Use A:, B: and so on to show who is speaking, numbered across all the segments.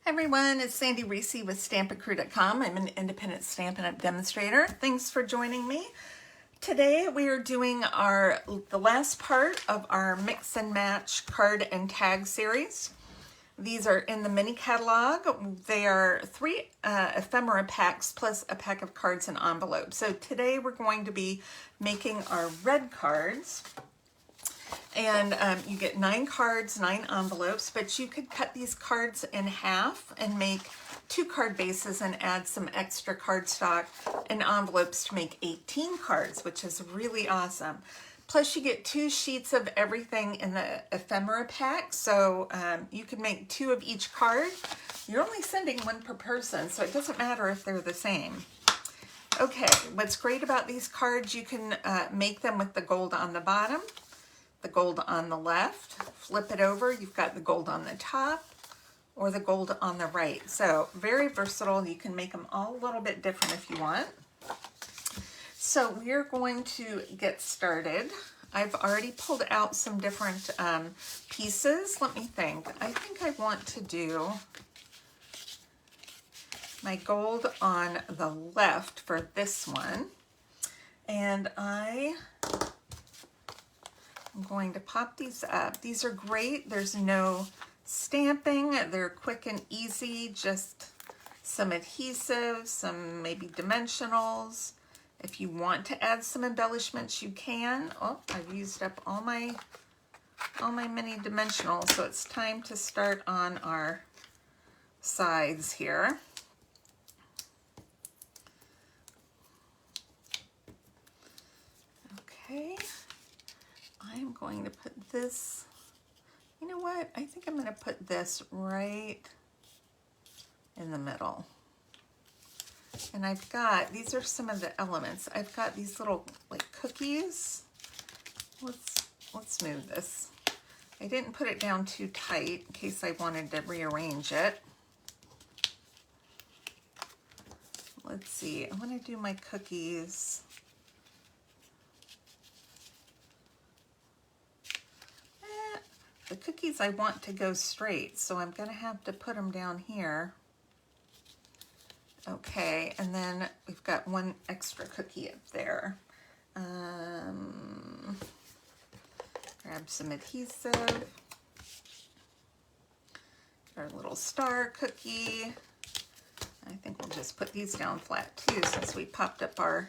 A: Everyone, it's Sandy Reese with Stampin' Crew.com. I'm an independent Stampin' Up! Demonstrator. Thanks for joining me. Today we are doing the last part of our Mix and Match card and tag series. These are in the mini catalog. They are 3 ephemera packs plus a pack of cards and envelopes. So today we're going to be making our red cards. And you get 9 cards, 9 envelopes, but you could cut these cards in half and make 2 card bases and add some extra cardstock and envelopes to make 18 cards, which is really awesome. Plus you get 2 sheets of everything in the ephemera pack, so you can make 2 of each card. You're only sending 1 per person, so it doesn't matter if they're the same. Okay, what's great about these cards, you can make them with the gold on the bottom, the gold on the left, flip it over, you've got the gold on the top, or the gold on the right. So very versatile. You can make them all a little bit different if you want. So we're going to get started. I've already pulled out some different pieces. Let me think. I think I want to do my gold on the left for this one. And I'm going to pop these up. These are great. There's no stamping. They're quick and easy. Just some adhesive, some maybe dimensionals. If you want to add some embellishments, you can. Oh, I've used up all my mini dimensionals, so it's time to start on our sides here. Okay. I'm going to put this, you know what? I think I'm going to put this right in the middle. And I've got, these are some of the elements. I've got these little like cookies. Let's move this. I didn't put it down too tight in case I wanted to rearrange it. Let's see, I want to do my cookies. The cookies I want to go straight, so I'm going to have to put them down here. Okay, and then we've got 1 extra cookie up there. Grab some adhesive. Our little star cookie. I think we'll just put these down flat too since we popped up our...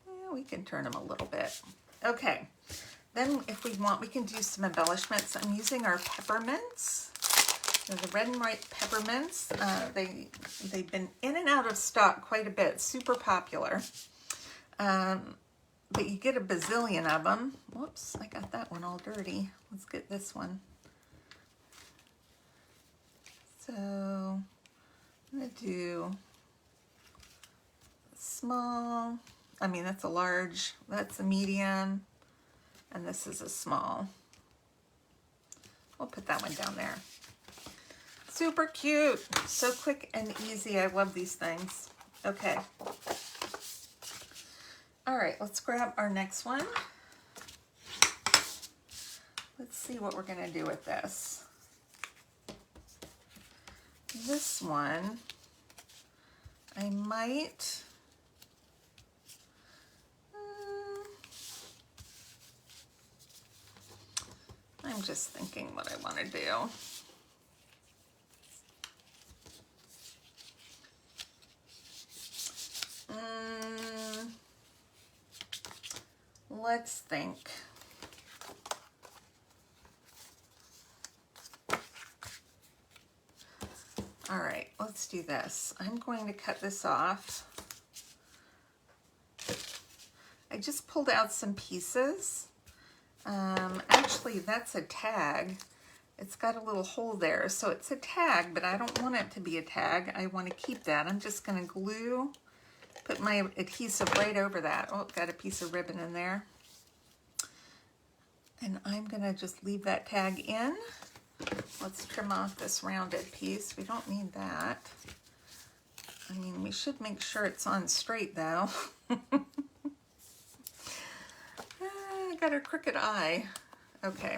A: Yeah, we can turn them a little bit. Okay. Then if we want, we can do some embellishments. I'm using our peppermints. They're the red and white peppermints. They've been in and out of stock quite a bit, super popular. But you get a bazillion of them. Whoops, I got that one all dirty. Let's get this one. So I'm gonna do small, I mean that's a large, that's a medium, and this is a small. We'll put that one down there. Super cute, so quick and easy. I love these things. Okay. All right, let's grab our next one. Let's see what we're gonna do with this. This one, I might, I'm just thinking what I want to do. Let's think. All right, let's do this. I'm going to cut this off. I just pulled out some pieces. Actually, that's a tag. It's got a little hole there, so it's a tag, but I don't want it to be a tag. I want to keep that. I'm just going to glue, put my adhesive right over that. Oh, got a piece of ribbon in there. And I'm going to just leave that tag in. Let's trim off this rounded piece. We don't need that. I mean, we should make sure it's on straight though. I got a crooked eye. Okay.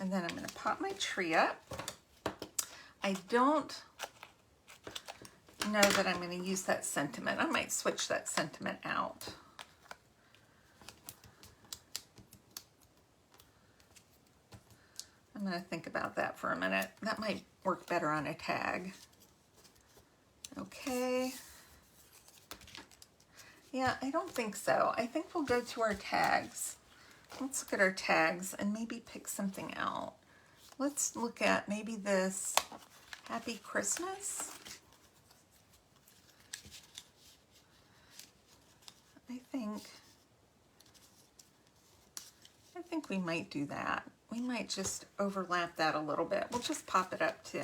A: And then I'm going to pop my tree up. I don't know that I'm going to use that sentiment. I might switch that sentiment out. I'm going to think about that for a minute. That might work better on a tag. Okay. Yeah, I don't think so. I think we'll go to our tags. Let's look at our tags and maybe pick something out. Let's look at maybe this Happy Christmas. I think we might do that. We might just overlap that a little bit. We'll just pop it up too.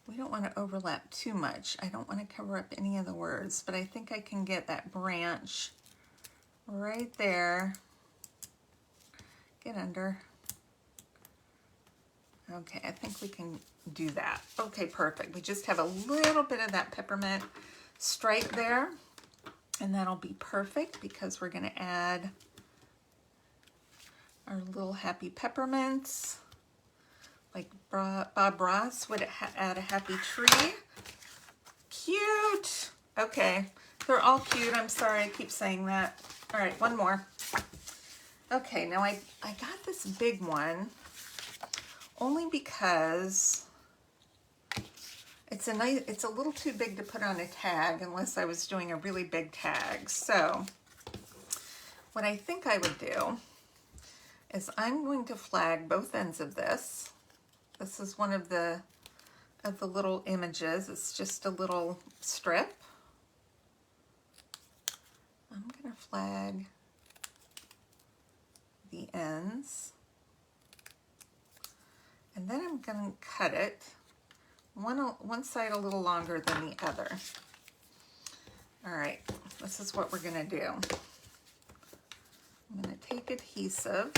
A: We don't want to overlap too much. I don't want to cover up any of the words, but I think I can get that branch right there. Get under. Okay, I think we can do that. Okay, perfect. We just have a little bit of that peppermint stripe there, and that'll be perfect because we're going to add our little happy peppermints. Like Bob Ross would add a happy tree. Cute. Okay, they're all cute. I'm sorry, I keep saying that. All right, one more. Okay, now I got this big one only because it's a little too big to put on a tag unless I was doing a really big tag. So what I think I would do is I'm going to flag both ends of this. This is one of the little images. It's just a little strip. I'm going to flag the ends. And then I'm going to cut it one side a little longer than the other. All right, this is what we're going to do. I'm going to take adhesive.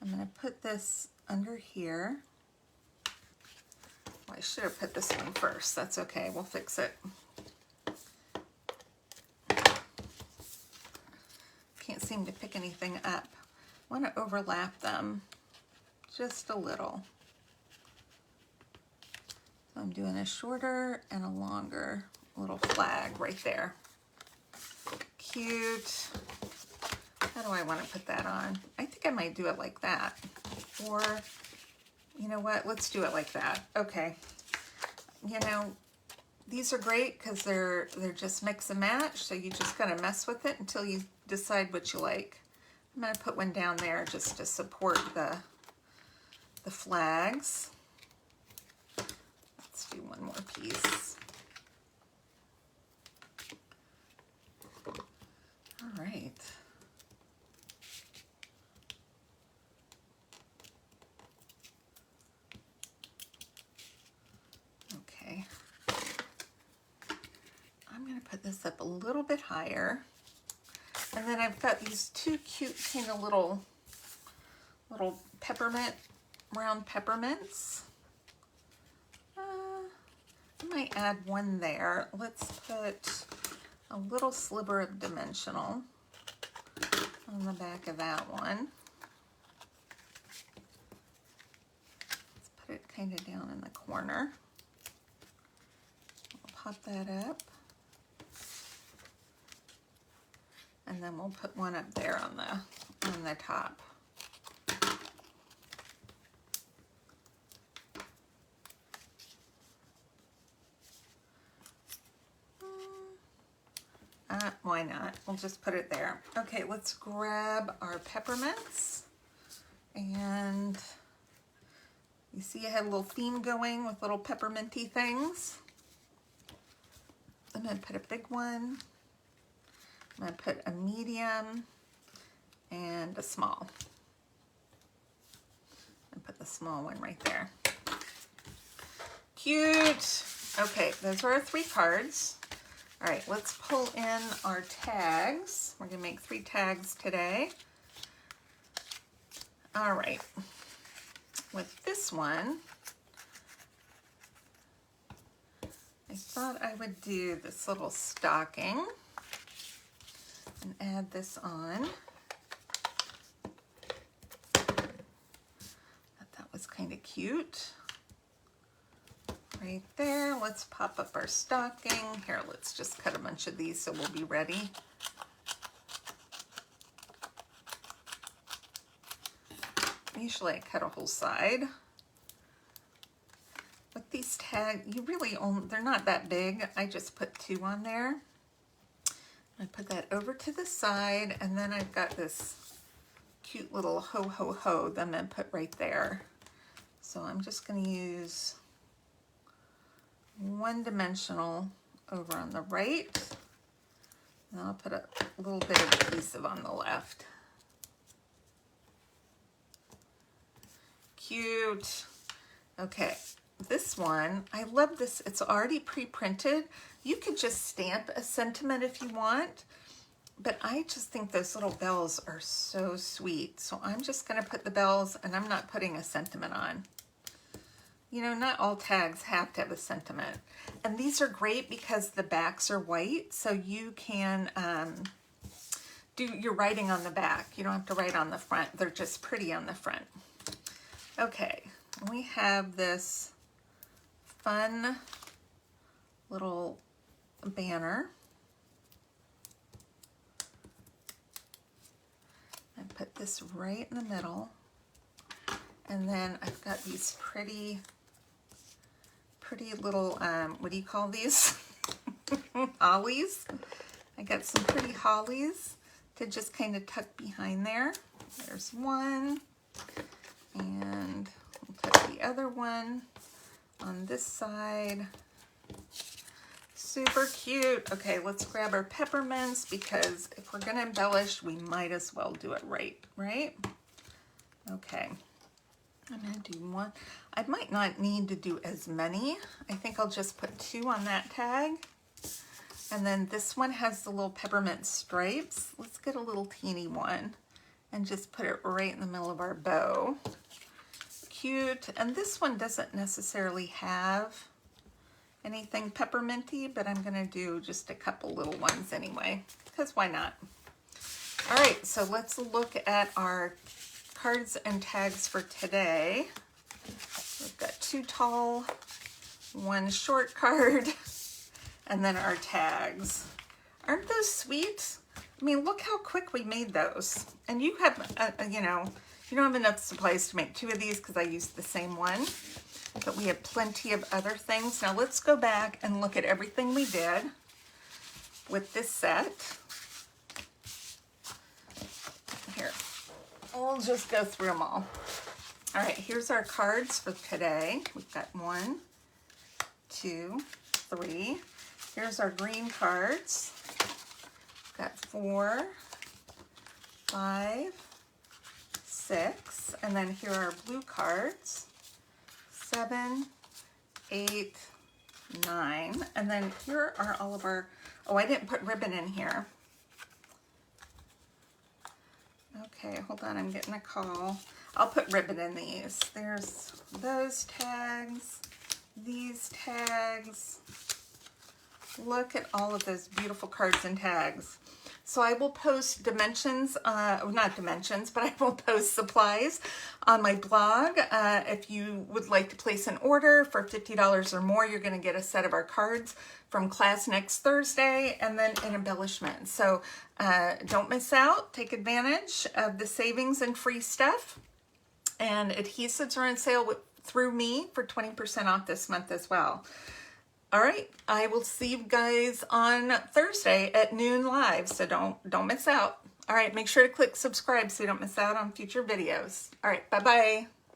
A: I'm going to put this under here. Well, I should have put this one first. That's okay, we'll fix it. Can't seem to pick anything up. I want to overlap them just a little. So I'm doing a shorter and a longer little flag right there. Cute. How do I want to put that on? I think I might do it like that. Or, you know what? Let's do it like that. Okay. You know, these are great because they're just mix and match. So you just kind of mess with it until you decide what you like. I'm going to put one down there just to support the flags. Let's do one more piece. All right. Okay. I'm going to put this up a little bit higher. And then I've got these two cute kind of little peppermint, round peppermints. I might add one there. Let's put a little sliver of dimensional on the back of that one. Let's put it kind of down in the corner. We'll pop that up. And then we'll put one up there on the top. Why not? We'll just put it there. Okay, let's grab our peppermints. And you see I had a little theme going with little pepperminty things. I'm going to put a big one. I'm going to put a medium and a small. And put the small one right there. Cute. Okay, those are our 3 cards. All right, let's pull in our tags. We're going to make 3 tags today. All right. With this one, thought I would do this little stocking and add this on. That was kind of cute. Right there. Let's pop up our stocking. Here, let's just cut a bunch of these so we'll be ready. Usually I cut a whole side. With these tags, you really only, they're not that big. I just put 2 on there. I put that over to the side, and then I've got this cute little ho ho ho that I'm gonna put right there. So I'm just gonna use one dimensional over on the right, and I'll put a little bit of adhesive on the left. Cute. Okay, this one, I love this. It's already pre-printed. You could just stamp a sentiment if you want, but I just think those little bells are so sweet. So I'm just gonna put the bells, and I'm not putting a sentiment on. You know, not all tags have to have a sentiment. And these are great because the backs are white, so you can do your writing on the back. You don't have to write on the front. They're just pretty on the front. Okay, we have this fun little banner. I put this right in the middle. And then I've got these pretty little, what do you call these? Hollies. I got some pretty hollies to just kind of tuck behind there. There's one. And I'll put the other one on this side. Super cute. Okay, let's grab our peppermints, because if we're gonna embellish, we might as well do it right? Okay. I'm gonna do one. I might not need to do as many. I think I'll just put 2 on that tag. And then this one has the little peppermint stripes. Let's get a little teeny one and just put it right in the middle of our bow. Cute. And this one doesn't necessarily have anything pepperminty, but I'm gonna do just a couple little ones anyway, because why not? All right, so let's look at our cards and tags for today. We've got 2 tall, 1 short card, and then our tags. Aren't those sweet? I mean, look how quick we made those. And you have, you know, you don't have enough supplies to make 2 of these because I used the same one, but we have plenty of other things. Now let's go back and look at everything we did with this set. Here. We'll just go through them all. All right, here's our cards for today. We've got 1, 2, 3. Here's our green cards. We've got 4, 5, 6. And then here are blue cards. 7, 8, 9. And then here are all of our, oh, I didn't put ribbon in here. Okay, hold on, I'm getting a call. I'll put ribbon in these. There's those tags, these tags. Look at all of those beautiful cards and tags. So I will post dimensions, not dimensions, but I will post supplies on my blog. If you would like to place an order for $50 or more, you're gonna get a set of our cards from class next Thursday, and then an embellishment. So don't miss out, take advantage of the savings and free stuff. And adhesives are on sale through me for 20% off this month as well. All right, I will see you guys on Thursday at noon live, so don't miss out. All right, make sure to click subscribe so you don't miss out on future videos. All right, bye-bye.